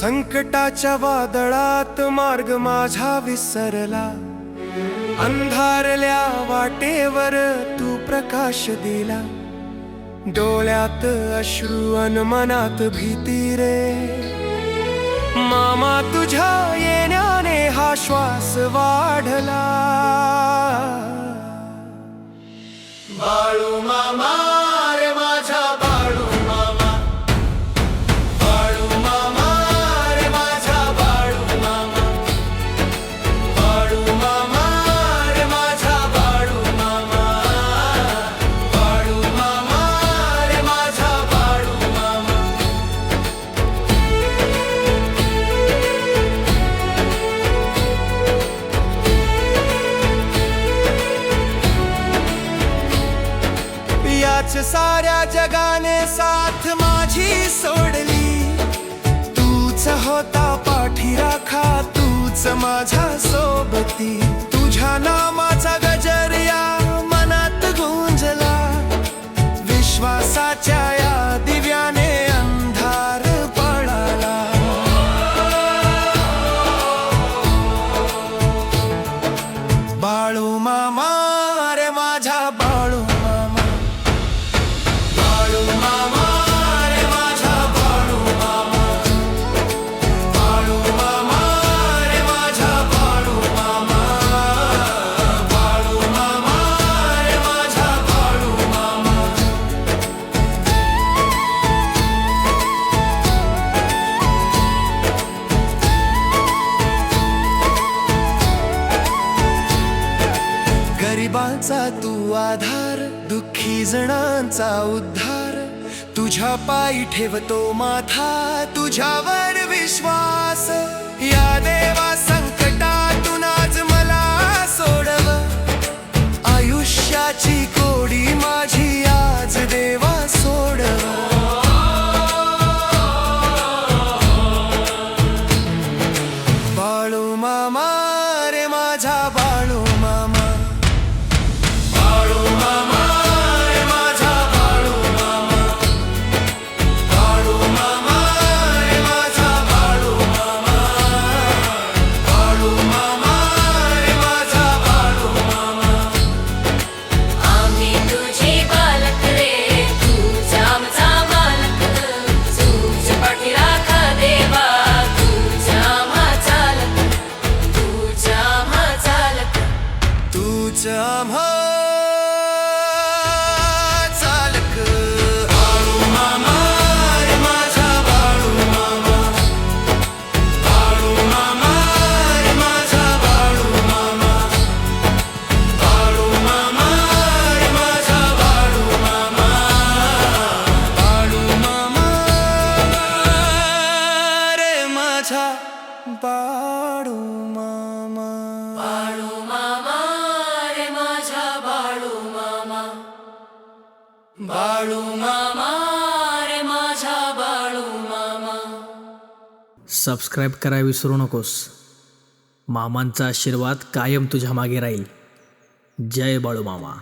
संकटाच्या वादळात मार्ग माझा विसरला, अंधारल्या वाटेवर तू प्रकाश दिला. डोळ्यात अश्रू अन मनात भीती रे, मामा तुझ्या येण्याने हा श्वास वाढला. बाळू मामा रे माझा बाळू मामा, बाळू मामा रे माझा बाळू मामा, बाळू मामा रे माझा बाळू मामा, बाळू मामा रे माझा बाळू मामा. याच साऱ्या जगाने साथ माझी सोडली, तूच होता पाठीराखा, तूच माझ्या सोबती. तुझ्या नामाचा गजर या मनात गुंजला, विश्वासाच्या या दिव्याने अंधार पळाला. बाळू मामा रे माझा बाळू मामा, बाळू मामा रे माझा बाळू मामा, बाळू मामा रे माझा बाळू मामा, बाळू मामा रे माझा बाळू मामा. गरिबांचा तू आधार, दुःखी जणांचा उद्धार. तुझ्या पायी ठेवतो माथा, तुझ्यावर विश्वास. या देवा संकटातून आज मला सोडव, आयुष्याची कोडी माझी आज देवा सोडव. बाळू मामा रे माझा बाळू मामा, बाळू मामा रे माझा बाळू मामा, बाळू मामा रे माझा बाळू मामा, बाळू मामा रे माझा बाळू मामा. आम्ही तुझे बालक रे, तूच आमचा मालक, तूच पाठीराखा देवा, तूच आम्हा चालक, तूच आम्हा चालक. तूच आम्हा चालक. बाळू मामा रे माझा बाळू मामा, बाळू मामा रे माझा बाळू मामा, बाळू मामा रे माझा बाळू मामा, बाळू मामा रे माझा बाळू मामा. बाळू मामा रे माझा बाळू मामा, बाळू मामा रे माझा बाळू मामा. सबस्क्राईब करायला विसरू नकोस. मामांचा आशीर्वाद कायम तुझ्या मागे राहील. जय बाळू मामा.